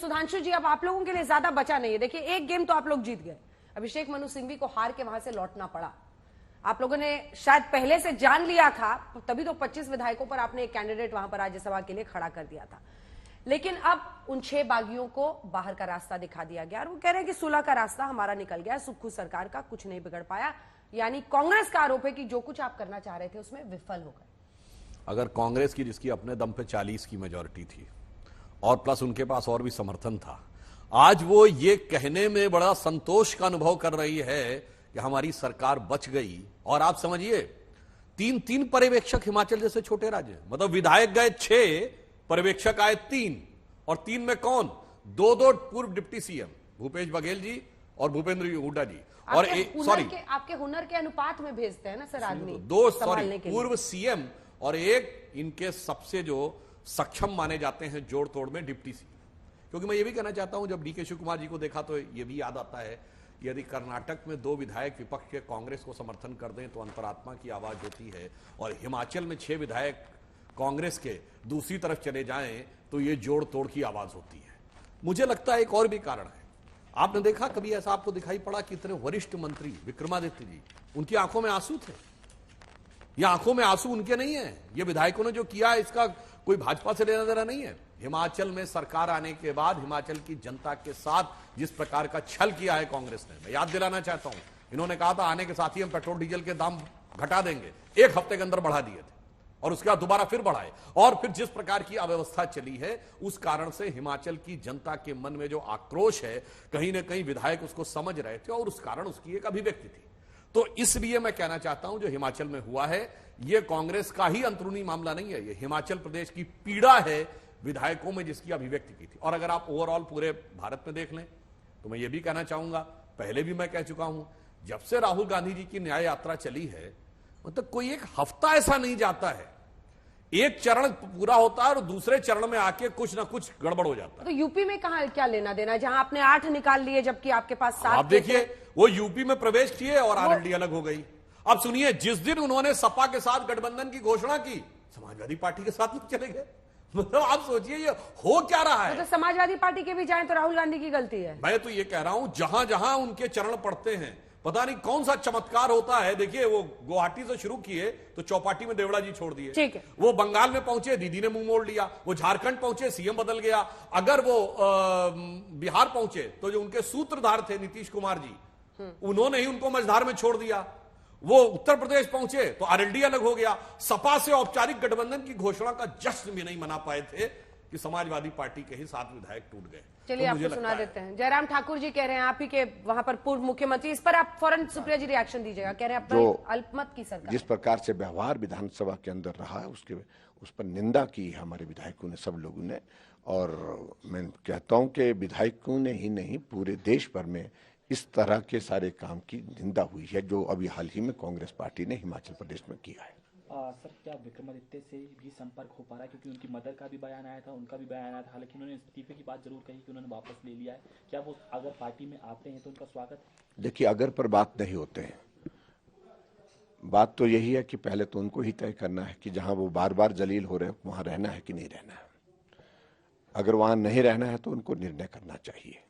सुधांशु जी, अब आप लोगों के लिए ज्यादा बचा नहीं है। देखिए, एक गेम तो आप लोग जीत गए, अभिषेक मनु सिंघवी को हार के वहां से लौटना पड़ा। आप लोगों ने शायद पहले से जान लिया था, तभी तो 25 विधायकों पर आपने एक कैंडिडेट वहां पर राज्यसभा के लिए खड़ा कर दिया था। लेकिन अब उन 6 बागियों को बाहर का रास्ता दिखा दिया गया और वो कह रहे हैं कि सुलह का रास्ता हमारा निकल गया, सुक्खू सरकार का कुछ नहीं बिगड़ पाया। यानी कांग्रेस का आरोप है कि जो कुछ आप करना चाह रहे थे उसमें विफल हो गए। अगर कांग्रेस की, जिसकी अपने दम पे 40 की मेजॉरिटी थी और प्लस उनके पास और भी समर्थन था, आज वो ये कहने में बड़ा संतोष का अनुभव कर रही है कि हमारी सरकार बच गई। और आप समझिए, 3 पर्यवेक्षक हिमाचल जैसे छोटे राज्य, मतलब विधायक गए 6, पर्यवेक्षक आए 3, और 3 में कौन? 2 पूर्व डिप्टी सीएम भूपेश बघेल जी और भूपेंद्र हुड्डा जी, और आपके हुनर के अनुपात में भेजते हैं ना सर आदमी, 2 पूर्व सीएम और एक इनके सबसे जो सक्षम माने जाते हैं जोड़ तोड़ में डिप्टी सीएम। क्योंकि मैं ये भी कहना चाहता हूं, जब डीके शिव कुमार जी को देखा तो ये भी याद आता है, यदि कर्नाटक में 2 विधायक विपक्ष के कांग्रेस को समर्थन कर दें तो अंतरात्मा की आवाज होती है, और हिमाचल में 6 विधायक कांग्रेस के दूसरी तरफ चले जाएं तो ये जोड़ तोड़ की आवाज होती है। मुझे लगता है एक और भी कारण है। आपने देखा, कभी ऐसा आपको दिखाई पड़ा कि इतने वरिष्ठ मंत्री विक्रमादित्य जी, उनकी आंखों में आंसू थे? ये आंखों में आंसू उनके नहीं है, ये विधायकों ने जो किया इसका कोई भाजपा से लेना देना नहीं है। हिमाचल में सरकार आने के बाद हिमाचल की जनता के साथ जिस प्रकार का छल किया है कांग्रेस ने, मैं याद दिलाना चाहता हूं, इन्होंने कहा था आने के साथ ही हम पेट्रोल डीजल के दाम घटा देंगे, 1 हफ्ते के अंदर बढ़ा दिए थे, और उसके बाद दोबारा फिर बढ़ाए। और फिर जिस प्रकार की अव्यवस्था चली है, उस कारण से हिमाचल की जनता के मन में जो आक्रोश है, कहीं ना कहीं विधायक उसको समझ रहे थे और उस कारण उसकी एक अभिव्यक्ति थी। तो इसलिए मैं कहना चाहता हूं, जो हिमाचल में हुआ है, यह कांग्रेस का ही अंदरूनी मामला नहीं है, यह हिमाचल प्रदेश की पीड़ा है विधायकों में जिसकी अभिव्यक्ति की थी। और अगर आप ओवरऑल पूरे भारत में देख लें तो मैं यह भी कहना चाहूंगा, पहले भी मैं कह चुका हूं, जब से राहुल गांधी जी की न्याय यात्रा चली है, मतलब कोई एक हफ्ता ऐसा नहीं जाता है, एक चरण पूरा होता है और दूसरे चरण में आके कुछ ना कुछ गड़बड़ हो जाता है। तो यूपी में कहां क्या लेना देना, जहां आपने 8 निकाल लिए जबकि आपके पास 7। आप देखिए, वो यूपी में प्रवेश किए और आरएलडी अलग हो गई। अब सुनिए, जिस दिन उन्होंने सपा के साथ गठबंधन की घोषणा की, समाजवादी पार्टी के साथ लोग चले गए। मतलब आप सोचिए ये हो क्या रहा है। तो समाजवादी पार्टी के भी जाएं तो राहुल गांधी की गलती है। मैं तो ये कह रहा हूं, जहां जहां उनके चरण पड़ते हैं, पता नहीं कौन सा चमत्कार होता है। देखिए, वो गुवाहाटी से शुरू किए तो चौपाटी में देवड़ा जी छोड़ दिए, ठीक है। वो बंगाल में पहुंचे, दीदी ने मुंह मोड़ लिया। वो झारखंड पहुंचे, सीएम बदल गया। अगर वो बिहार पहुंचे तो जो उनके सूत्रधार थे नीतीश कुमार जी, उन्होंने ही उनको मझधार में छोड़ दिया। वो उत्तर प्रदेश पहुंचे तो आरएलडी अलग हो गया। सपा से औपचारिक गठबंधन की घोषणा का जश्न भी नहीं मना पाए थे कि समाजवादी पार्टी के ही 7 विधायक टूट गए। चलिए, आपको सुना देते हैं। जयराम ठाकुर जी कह रहे हैं, आप ही के वहां पर पूर्व मुख्यमंत्री, इस पर आप फौरन सुप्रिया जी रिएक्शन दीजिएगा। कह रहे हैं अपना अल्पमत की सरकार, जिस प्रकार से व्यवहार विधानसभा के अंदर रहा है, उस पर निंदा की हमारे विधायकों ने, सब लोगों ने। और मैं कहता हूं कि विधायकों ने ही नहीं, पूरे देश भर में इस तरह के सारे काम की निंदा हुई है जो अभी हाल ही में कांग्रेस पार्टी ने हिमाचल प्रदेश में किया है। सर, क्या विक्रमादित्य से भी संपर्क हो पा रहा है? क्योंकि उनकी मदर का भी बयान आया था, उनका भी बयान आया था, हालांकि उन्होंने इस्तीफे की बात जरूर कही कि उन्होंने वापस ले लिया है। क्या वो अगर पार्टी में आते हैं तो उनका स्वागत है? देखिए, अगर पर बात नहीं होते हैं, बात तो यही है कि पहले तो उनको ही तय करना है कि जहां वो बार बार जलील हो रहे हैं वहां रहना है कि नहीं रहना है। अगर वहां नहीं रहना है तो उनको निर्णय करना चाहिए।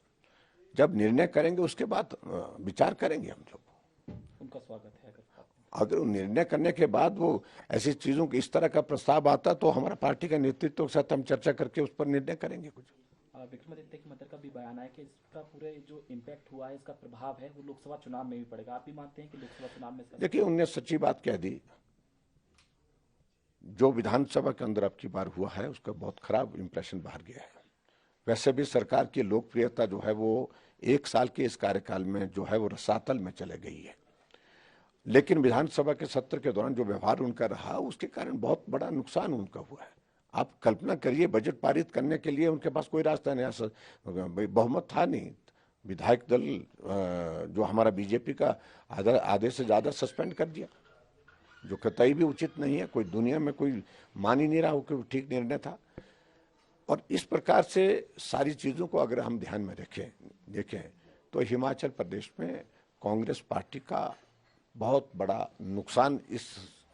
जब निर्णय करेंगे उसके बाद विचार करेंगे हम लोग। उनका स्वागत है। अगर निर्णय करने के बाद वो ऐसी चीजों की, इस तरह का प्रस्ताव आता तो हमारा पार्टी का नेतृत्व के साथ हम चर्चा करके उस पर निर्णय करेंगे। कुछ विक्रमादित्य की मदर का भी बयान है कि इसका पूरे जो इम्पैक्ट हुआ है, इसका प्रभाव है वो लोकसभा चुनाव में भी पड़ेगा। आप भी मानते हैं कि लोकसभा चुनाव में? देखिए, उनने सच्ची बात कह दी। जो विधानसभा के अंदर अब की बार हुआ है उसका बहुत खराब इंप्रेशन बाहर गया है। वैसे भी सरकार की लोकप्रियता जो है वो 1 साल के इस कार्यकाल में जो है वो रसातल में चले गई है। लेकिन विधानसभा के सत्र के दौरान जो व्यवहार उनका रहा, उसके कारण बहुत बड़ा नुकसान उनका हुआ है। आप कल्पना करिए, बजट पारित करने के लिए उनके पास कोई रास्ता नहीं, बहुमत था नहीं। विधायक दल जो हमारा बीजेपी का आधे से ज्यादा सस्पेंड कर दिया, जो कतई भी उचित नहीं है। कोई दुनिया में कोई मान ही नहीं रहा हो कि ठीक निर्णय था। और इस प्रकार से सारी चीजों को अगर हम ध्यान में देखें तो हिमाचल प्रदेश में कांग्रेस पार्टी का बहुत बड़ा नुकसान इस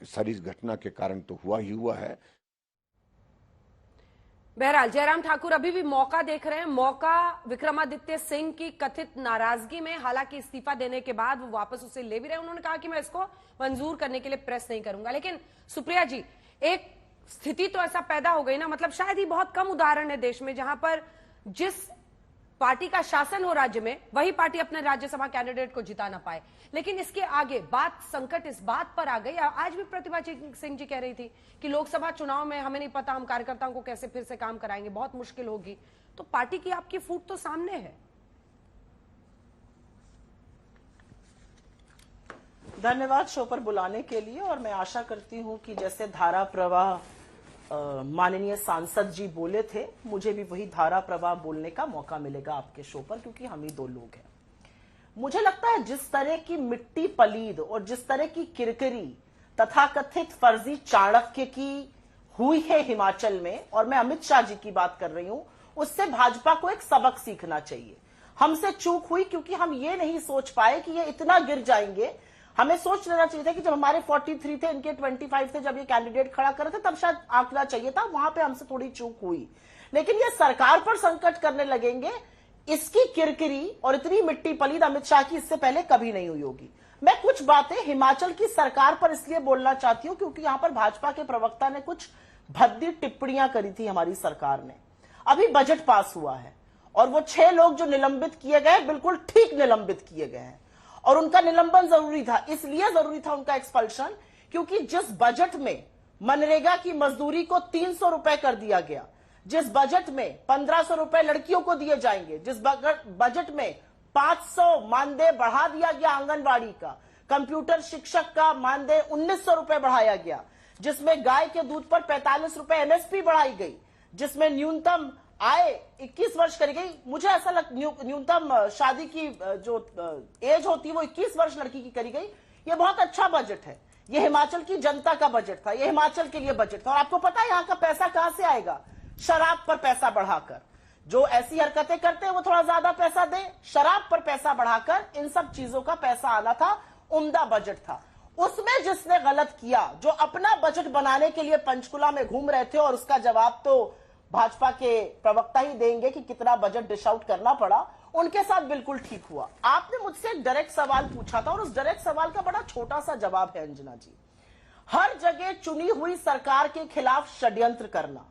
सारी घटना के कारण तो हुआ ही हुआ है। बहरहाल जयराम ठाकुर अभी भी मौका देख रहे हैं, मौका विक्रमादित्य सिंह की कथित नाराजगी में। हालांकि इस्तीफा देने के बाद वो वापस उसे ले भी रहे हैं। उन्होंने कहा कि मैं इसको मंजूर करने के लिए प्रेस नहीं करूंगा। लेकिन सुप्रिया जी, एक स्थिति तो ऐसा पैदा हो गई ना, मतलब शायद ही बहुत कम उदाहरण है देश में जहां पर जिस पार्टी का शासन हो राज्य में, वही पार्टी अपने राज्यसभा कैंडिडेट को जिता ना पाए। लेकिन इसके आगे बात, संकट इस बात पर आ गई, आज भी प्रतिभा सिंह जी कह रही थी कि लोकसभा चुनाव में हमें नहीं पता हम कार्यकर्ताओं को कैसे फिर से काम कराएंगे, बहुत मुश्किल होगी। तो पार्टी की आपकी फूट तो सामने है। धन्यवाद शो पर बुलाने के लिए। और मैं आशा करती हूं कि जैसे धारा प्रवाह माननीय सांसद जी बोले थे, मुझे भी वही धारा प्रवाह बोलने का मौका मिलेगा आपके शो पर, क्योंकि हम ही दो लोग हैं। मुझे लगता है जिस तरह की मिट्टी पलीद और जिस तरह की किरकिरी तथाकथित फर्जी चाणक्य की हुई है हिमाचल में, और मैं अमित शाह जी की बात कर रही हूं, उससे भाजपा को एक सबक सीखना चाहिए। हमसे चूक हुई क्योंकि हम ये नहीं सोच पाए कि ये इतना गिर जाएंगे। हमें सोच लेना चाहिए था कि जब हमारे 43 थे, इनके 25 थे, जब ये कैंडिडेट खड़ा कर रहे थे, तब शायद आंकना चाहिए था। वहां पे हमसे थोड़ी चूक हुई। लेकिन ये सरकार पर संकट करने लगेंगे, इसकी किरकिरी और इतनी मिट्टी पलीद अमित शाह की इससे पहले कभी नहीं हुई होगी। मैं कुछ बातें हिमाचल की सरकार पर इसलिए बोलना चाहती हूं क्योंकि यहां पर भाजपा के प्रवक्ता ने कुछ भद्दी टिप्पणियां करी थी हमारी सरकार ने। अभी बजट पास हुआ है और वो 6 लोग जो निलंबित किए गए, बिल्कुल ठीक निलंबित किए गए हैं। और उनका निलंबन जरूरी था, इसलिए जरूरी था उनका एक्सपल्शन क्योंकि जिस बजट में मनरेगा की मजदूरी को 300 रुपए कर दिया गया, जिस बजट में 1500 रुपए लड़कियों को दिए जाएंगे, जिस बजट में 500 मानदेय बढ़ा दिया गया आंगनबाड़ी का, कंप्यूटर शिक्षक का मानदेय 1900 रुपए बढ़ाया गया, जिसमें गाय के दूध पर 45 रुपए एमएसपी बढ़ाई गई, जिसमें न्यूनतम आय 21 वर्ष करी गई। मुझे ऐसा न्यूनतम शादी की जो एज होती है वो 21 वर्ष लड़की की करी गई। ये बहुत अच्छा बजट है। ये हिमाचल की जनता का बजट था, ये हिमाचल के लिए बजट था। और आपको पता है यहाँ का पैसा कहां से आएगा? शराब पर पैसा बढ़ाकर। जो ऐसी हरकतें करते हैं वो थोड़ा ज्यादा पैसा दे, शराब पर पैसा बढ़ाकर इन सब चीजों का पैसा आना था। उम्दा बजट था। उसमें जिसने गलत किया, जो अपना बजट बनाने के लिए पंचकुला में घूम रहे थे, और उसका जवाब तो भाजपा के प्रवक्ता ही देंगे कि कितना बजट डिश आउट करना पड़ा, उनके साथ बिल्कुल ठीक हुआ। आपने मुझसे एक डायरेक्ट सवाल पूछा था और उस डायरेक्ट सवाल का बड़ा छोटा सा जवाब है अंजना जी। हर जगह चुनी हुई सरकार के खिलाफ षड्यंत्र करना,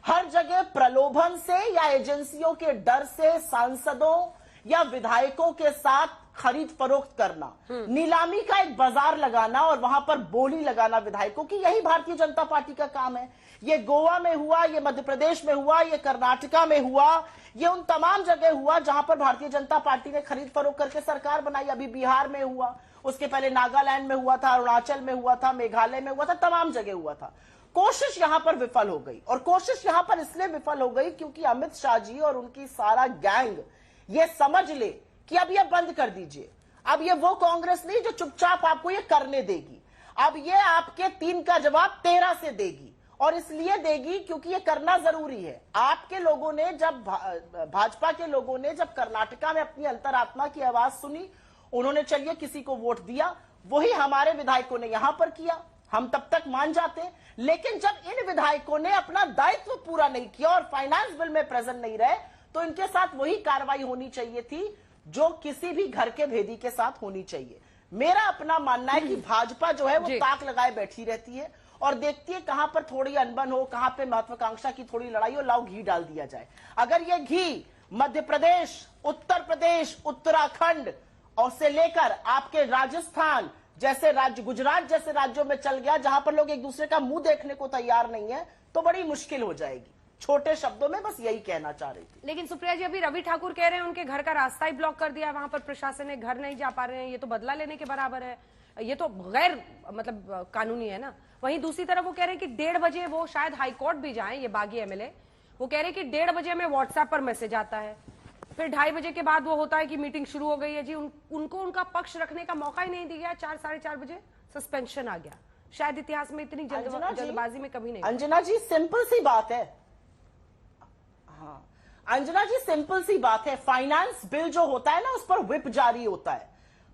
हर जगह प्रलोभन से या एजेंसियों के डर से सांसदों या विधायकों के साथ खरीद फरोख्त करना, नीलामी का एक बाजार लगाना और वहां पर बोली लगाना विधायकों की, यही भारतीय जनता पार्टी का काम है। ये गोवा में हुआ, ये मध्य प्रदेश में हुआ, ये कर्नाटका में हुआ, ये उन तमाम जगह हुआ जहां पर भारतीय जनता पार्टी ने खरीद फरोख्त करके सरकार बनाई। अभी बिहार में हुआ, उसके पहले नागालैंड में हुआ था, अरुणाचल में हुआ था, मेघालय में हुआ था, तमाम जगह हुआ था। कोशिश यहां पर विफल हो गई, और कोशिश यहां पर इसलिए विफल हो गई क्योंकि अमित शाह जी और उनकी सारा गैंग ये समझ ले कि अब ये बंद कर दीजिए। अब ये वो कांग्रेस नहीं जो चुपचाप आपको ये करने देगी। अब ये आपके 3 का जवाब 13 से देगी, और इसलिए देगी क्योंकि ये करना जरूरी है। आपके लोगों ने जब भाजपा के लोगों ने जब कर्नाटका में अपनी अंतरात्मा की आवाज सुनी, उन्होंने चलिए किसी को वोट दिया। वही हमारे विधायकों ने यहां पर किया, हम तब तक मान जाते। लेकिन जब इन विधायकों ने अपना दायित्व पूरा नहीं किया और फाइनेंस बिल में प्रेजेंट नहीं रहे, तो इनके साथ वही कार्रवाई होनी चाहिए थी जो किसी भी घर के भेदी के साथ होनी चाहिए। मेरा अपना मानना है कि भाजपा जो है वो ताक लगाए बैठी रहती है और देखती है कहां पर थोड़ी अनबन हो, कहां पे महत्वाकांक्षा की थोड़ी लड़ाई हो, लाओ घी डाल दिया जाए। अगर ये घी मध्य प्रदेश, उत्तर प्रदेश, उत्तराखंड और से लेकर आपके राजस्थान जैसे राज्य, गुजरात जैसे राज्यों में चल गया जहां पर लोग एक दूसरे का मुंह देखने को तैयार नहीं है, तो बड़ी मुश्किल हो जाएगी। छोटे शब्दों में बस यही कहना चाह रही थी। लेकिन सुप्रिया जी, अभी रवि ठाकुर कह रहे हैं उनके घर का रास्ता ही ब्लॉक कर दिया, वहां पर प्रशासन ने, घर नहीं जा पा रहे हैं। ये तो बदला लेने के बराबर है, ये तो गैर मतलब कानूनी है ना। वहीं दूसरी तरफ वो कह रहे हैं कि 1:30 बजे वो शायद हाईकोर्ट भी जाएं, ये बागी एमएलए, वो कह रहे हैं कि 1:30 बजे में व्हाट्सएप पर मैसेज आता है, फिर 2:30 बजे के बाद वो होता है कि मीटिंग शुरू हो गई है जी। उनको उनका पक्ष रखने का मौका ही नहीं दिया। 4 साढ़े 4 बजे सस्पेंशन आ गया। शायद इतिहास में इतनी जल्दबाजी में कभी नहीं। अंजना जी सिंपल सी बात है, हाँ अंजना जी सिंपल सी बात है। फाइनेंस बिल जो होता है ना, उस पर व्हिप जारी होता है।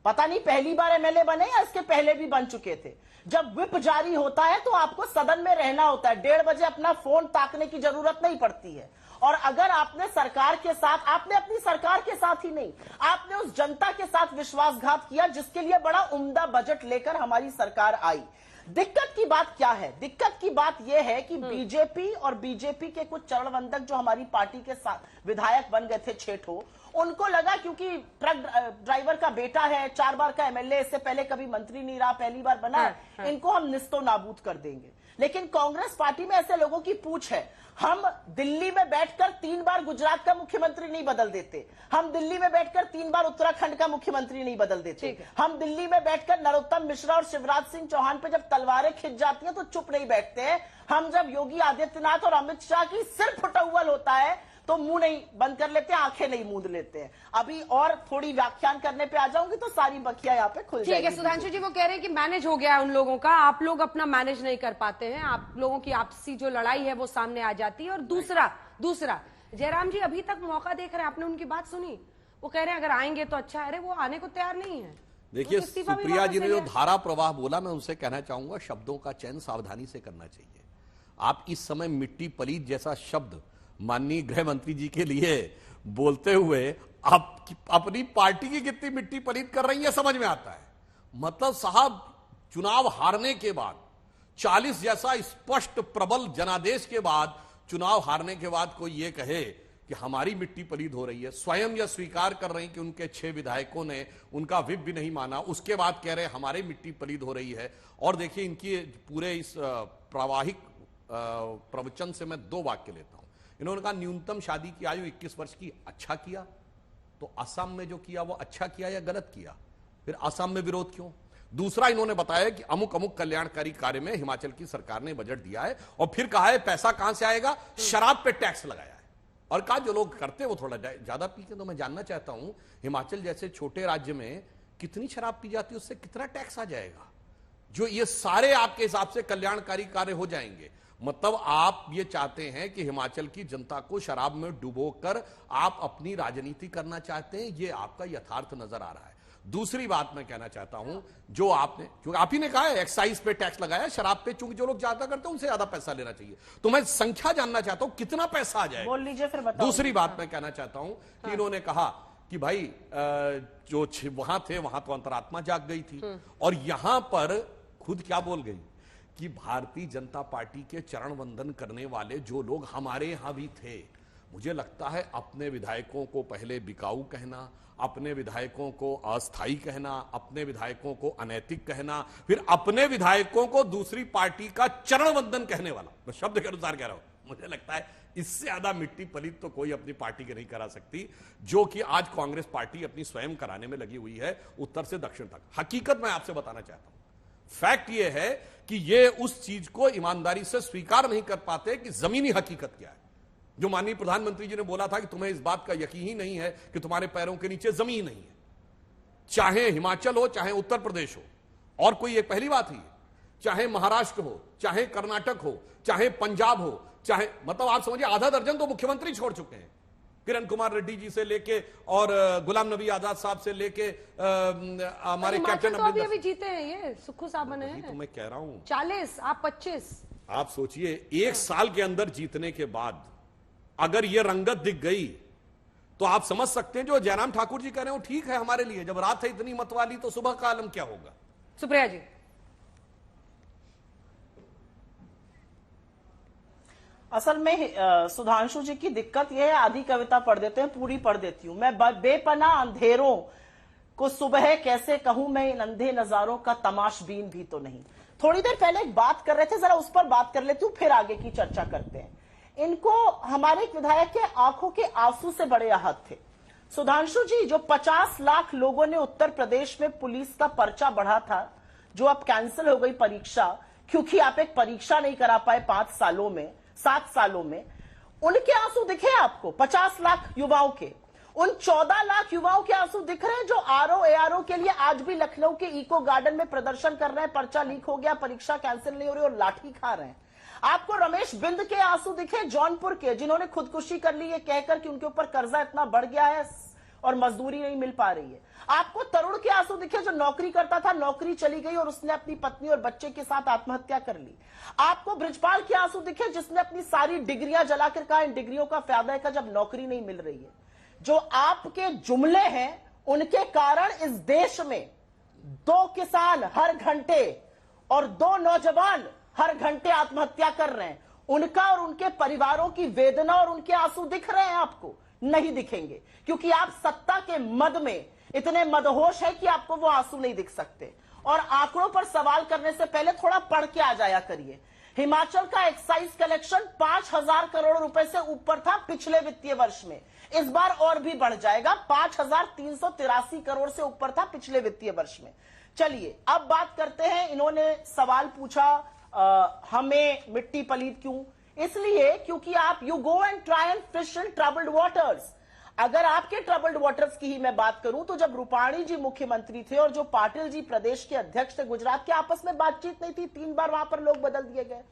पता नहीं पहली बार एमएलए बने या इसके पहले भी बन चुके थे। जब व्हिप जारी होता है तो आपको सदन में रहना होता है, 1:30 बजे अपना फोन ताकने की जरूरत नहीं पड़ती है। और अगर आपने सरकार के साथ, आपने अपनी सरकार के साथ ही नहीं, आपने उस जनता के साथ विश्वासघात किया जिसके लिए बड़ा उम्दा बजट लेकर हमारी सरकार आई। दिक्कत की बात क्या है? दिक्कत की बात यह है कि बीजेपी और बीजेपी के कुछ चरणवंदक जो हमारी पार्टी के साथ विधायक बन गए थे, छेठो, उनको लगा क्योंकि ट्रक ड्राइवर का बेटा है, 4 बार का एमएलए, इससे पहले कभी मंत्री नहीं रहा, पहली बार बना है, इनको हम निस्तो नाबूद कर देंगे। लेकिन कांग्रेस पार्टी में ऐसे लोगों की पूछ है। हम दिल्ली में बैठकर 3 बार गुजरात का मुख्यमंत्री नहीं बदल देते, हम दिल्ली में बैठकर 3 बार उत्तराखंड का मुख्यमंत्री नहीं बदल देते, हम दिल्ली में बैठकर नरोत्तम मिश्रा और शिवराज सिंह चौहान पे जब तलवारें खिंच जाती हैं तो चुप नहीं बैठते हैं। हम जब योगी आदित्यनाथ और अमित शाह की सिर फुटौल होता है तो मुंह नहीं बंद कर लेते, आंखें नहीं मूंद लेते हैं। अभी और थोड़ी व्याख्यान करने पे आ जाऊंगी तो सारी बखिया यहाँ पे खुल जाएगी। ठीक है सुधांशु जी, वो कह रहे हैं कि मैनेज हो गया है उन लोगों का, आप लोग अपना मैनेज नहीं कर पाते हैं, आप लोगों की आपसी जो लड़ाई है वो सामने आ जाती है। और दूसरा जयराम जी अभी तक मौका देख रहे हैं, आपने उनकी बात सुनी, वो कह रहे हैं अगर आएंगे तो अच्छा है। अरे वो आने को तैयार नहीं है। देखिए सुप्रिया जी ने जो धारा प्रवाह बोला, मैं उनसे कहना चाहूंगा शब्दों का चयन सावधानी से करना चाहिए। आप इस समय मिट्टी पलीत जैसा शब्द माननीय गृह मंत्री जी के लिए बोलते हुए आप अपनी पार्टी की कितनी मिट्टी पलीत कर रही है समझ में आता है। मतलब साहब, चुनाव हारने के बाद 40 जैसा स्पष्ट प्रबल जनादेश के बाद, चुनाव हारने के बाद कोई ये कहे कि हमारी मिट्टी पलीत हो रही है, स्वयं यह स्वीकार कर रहे हैं कि उनके 6 विधायकों ने उनका व्हिप भी नहीं माना, उसके बाद कह रहे हैं हमारी मिट्टी पलीत हो रही है। और देखिए इनकी पूरे इस प्रावाहिक प्रवचन से मैं 2 वाक्य लेता हूं। इन्होंने कहा न्यूनतम शादी की आयु 21 वर्ष की, अच्छा किया। तो असम में जो किया वो अच्छा किया या गलत किया? फिर असम में विरोध क्यों? दूसरा, इन्होंने बताया कि अमुक अमुक कल्याणकारी कार्य में हिमाचल की सरकार ने बजट दिया है, और फिर कहा है पैसा कहां से आएगा, शराब पे टैक्स लगाया है। और कहा जो लोग करते हैं वो थोड़ा ज्यादा पीते। तो मैं जानना चाहता हूं हिमाचल जैसे छोटे राज्य में कितनी शराब पी जाती है, उससे कितना टैक्स आ जाएगा, जो ये सारे आपके हिसाब से कल्याणकारी कार्य हो जाएंगे। मतलब आप ये चाहते हैं कि हिमाचल की जनता को शराब में डुबोकर आप अपनी राजनीति करना चाहते हैं, ये आपका यथार्थ नजर आ रहा है। दूसरी बात मैं कहना चाहता हूं, जो आपने, क्योंकि आप ही ने कहा है एक्साइज पे टैक्स लगाया, शराब पे चूंकि जो लोग ज्यादा करते हैं उनसे ज्यादा पैसा लेना चाहिए, तो मैं संख्या जानना चाहता हूं कितना पैसा आ जाएगा। बोल लीजिए फिर बताओ। दूसरी बात मैं कहना चाहता हूं कि इन्होंने कहा कि भाई जो वहां थे वहां तो अंतरात्मा जाग गई थी, और यहां पर खुद क्या बोल गई कि भारतीय जनता पार्टी के चरण वंदन करने वाले जो लोग हमारे यहां भी थे, मुझे लगता है अपने विधायकों को पहले बिकाऊ कहना, अपने विधायकों को अस्थायी कहना, अपने विधायकों को अनैतिक कहना, फिर अपने विधायकों को दूसरी पार्टी का चरण वंदन कहने वाला, मैं शब्द के अनुसार कह रहा हूं। मुझे लगता है इससे ज्यादा मिट्टी पलीत तो कोई अपनी पार्टी के नहीं करा सकती, जो कि आज कांग्रेस पार्टी अपनी स्वयं कराने में लगी हुई है, उत्तर से दक्षिण तक। हकीकत मैं आपसे बताना चाहता हूं, फैक्ट यह है कि ये उस चीज को ईमानदारी से स्वीकार नहीं कर पाते कि जमीनी हकीकत क्या है। जो माननीय प्रधानमंत्री जी ने बोला था कि तुम्हें इस बात का यकीन ही नहीं है कि तुम्हारे पैरों के नीचे जमीन नहीं है, चाहे हिमाचल हो, चाहे उत्तर प्रदेश हो, और कोई एक पहली बात ही, चाहे महाराष्ट्र हो, चाहे कर्नाटक हो, चाहे पंजाब हो, चाहे, मतलब आप समझिए आधा दर्जन तो मुख्यमंत्री छोड़ चुके हैं, किरण कुमार रेड्डी जी से लेके और गुलाम नबी आजाद साहब से लेके हमारे कैप्टन तो अभी जीते हैं ये सुक्खू साहब बने हैं। तो मैं कह रहा हूं 40, आप 25। आप सोचिए 1 साल के अंदर जीतने के बाद अगर ये रंगत दिख गई तो आप समझ सकते हैं जो जयराम ठाकुर जी कह रहे हो ठीक है हमारे लिए, जब रात है इतनी मत वाली तो सुबह का आलम क्या होगा। सुप्रिया जी, असल में सुधांशु जी की दिक्कत यह है, आधी कविता पढ़ देते हैं, पूरी पढ़ देती हूं मैं। बेपनाह अंधेरों को सुबह कैसे कहूं मैं, इन अंधे नजारों का तमाशबीन भी तो नहीं। थोड़ी देर पहले एक बात कर रहे थे, जरा उस पर बात कर लेती हूं, फिर आगे की चर्चा करते हैं। इनको हमारे एक विधायक के आंखों के आंसू से बड़े आहत थे। सुधांशु जी, जो 50 लाख लोगों ने उत्तर प्रदेश में पुलिस का पर्चा बढ़ा था, जो अब कैंसिल हो गई परीक्षा, क्योंकि आप एक परीक्षा नहीं करा पाए 5 सालों में, 7 सालों में, उनके आंसू दिखे आपको? 50 लाख युवाओं के, उन 14 लाख युवाओं के आंसू दिख रहे हैं जो आरओ एआरओ के लिए आज भी लखनऊ के इको गार्डन में प्रदर्शन कर रहे हैं, पर्चा लीक हो गया, परीक्षा कैंसिल नहीं हो रही और लाठी खा रहे हैं। आपको रमेश बिंद के आंसू दिखे जौनपुर के, जिन्होंने खुदकुशी कर ली ये कहकर कि उनके ऊपर कर्जा इतना बढ़ गया है, और मजदूरी नहीं मिल पा रही है। आपको तरुण के आंसू दिखे जो नौकरी करता था, नौकरी चली गई और उसने अपनी पत्नी और बच्चे के साथ आत्महत्या कर ली। आपको बृजपाल के आंसू दिखे जिसने अपनी सारी डिग्रियां जलाकर कहा इन डिग्रियों का फायदा है जब नौकरी नहीं मिल रही है। जो आपके जुमले हैं उनके कारण इस देश में 2 किसान हर घंटे और 2 नौजवान हर घंटे आत्महत्या कर रहे हैं। उनका और उनके परिवारों की वेदना और उनके आंसू दिख रहे हैं? आपको नहीं दिखेंगे, क्योंकि आप सत्ता के मद में इतने मदहोश है कि आपको वो आंसू नहीं दिख सकते। और आंकड़ों पर सवाल करने से पहले थोड़ा पढ़ के आ जाया करिए। हिमाचल का एक्साइज कलेक्शन 5,000 करोड़ रुपए से ऊपर था पिछले वित्तीय वर्ष में, इस बार और भी बढ़ जाएगा, 5,383 करोड़ से ऊपर था पिछले वित्तीय वर्ष में। चलिए अब बात करते हैं, इन्होंने सवाल पूछा हमें मिट्टी पलीद क्यों? इसलिए क्योंकि आप you go and try and fish in troubled waters. अगर आपके ट्रबल्ड वाटर्स की ही मैं बात करूं तो जब रूपाणी जी मुख्यमंत्री थे और जो पाटिल जी प्रदेश के अध्यक्ष थे, गुजरात के आपस में बातचीत नहीं थी, 3 बार वहां पर लोग बदल दिए गए।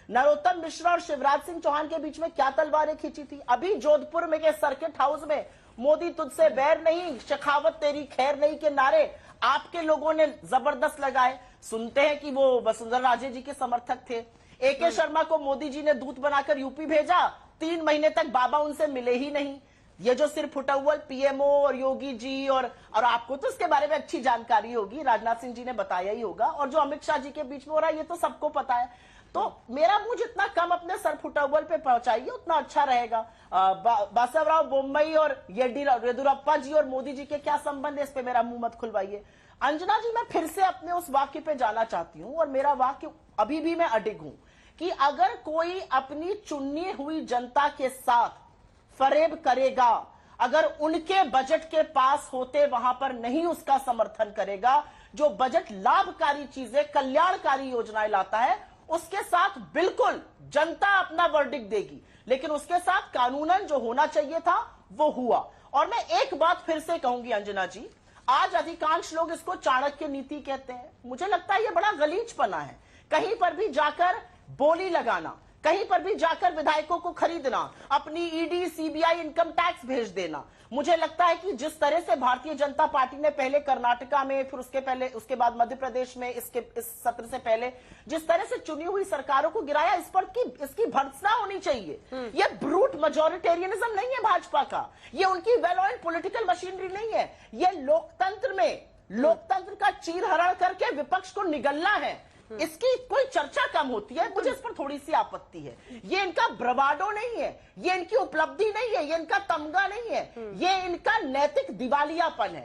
नरोत्तम मिश्रा और शिवराज सिंह चौहान के बीच में क्या तलवारें खींची थी? अभी जोधपुर में के सर्किट हाउस में मोदी तुझसे बैर नहीं, शेखावत तेरी खैर नहीं के नारे आपके लोगों ने जबरदस्त लगाए। सुनते हैं कि वो वसुंधरा राजे जी के समर्थक थे। AK शर्मा को मोदी जी ने दूत बनाकर यूपी भेजा, 3 महीने तक बाबा उनसे मिले ही नहीं। ये जो सिर्फ फुटअव्वल PMO और योगी जी और आपको तो इसके बारे में अच्छी जानकारी होगी, राजनाथ सिंह जी ने बताया ही होगा, और जो अमित शाह जी के बीच में हो रहा है ये तो सबको पता है। तो मेरा मुंह जितना कम अपने सर फुटअव्वल पे पहुंचाइए उतना अच्छा रहेगा। बासवराव बोम्मई और येदियुरप्पा जी और मोदी जी के क्या संबंध है, इस पे मेरा मुंह मत खुलवाइए। अंजना जी, मैं फिर से अपने उस वाक्य पे जाना चाहती हूं और मेरा वाक्य अभी भी मैं अडिग हूं कि अगर कोई अपनी चुनी हुई जनता के साथ फरेब करेगा, अगर उनके बजट के पास होते वहां पर नहीं उसका समर्थन करेगा, जो बजट लाभकारी चीजें कल्याणकारी योजनाएं लाता है उसके साथ बिल्कुल जनता अपना वर्डिक्ट देगी, लेकिन उसके साथ कानूनन जो होना चाहिए था वो हुआ। और मैं एक बात फिर से कहूंगी अंजना जी, आज अधिकांश लोग इसको चाणक्य नीति कहते हैं, मुझे लगता है ये बड़ा गलीचपना है। कहीं पर भी जाकर बोली लगाना, कहीं पर भी जाकर विधायकों को खरीदना, अपनी ED CBI इनकम टैक्स भेज देना। मुझे लगता है कि जिस तरह से भारतीय जनता पार्टी ने पहले कर्नाटका में, फिर उसके बाद मध्य प्रदेश में, इस सत्र से पहले जिस तरह से चुनी हुई सरकारों को गिराया, इस पर इसकी भर्त्सना होनी चाहिए। ये ब्रूट मेजॉरिटेरियनिज्म नहीं है भाजपा का, ये उनकी वेल ऑइल्ड पॉलिटिकल मशीनरी नहीं है, ये लोकतंत्र का चीरहरण करके विपक्ष को निगलना है। इसकी कोई चर्चा कम होती है, मुझे इस पर थोड़ी सी आपत्ति है। ये इनका ब्रवाडो नहीं है, ये इनकी उपलब्धि नहीं है, ये इनका तमगा नहीं है, ये इनका नैतिक दिवालियापन है।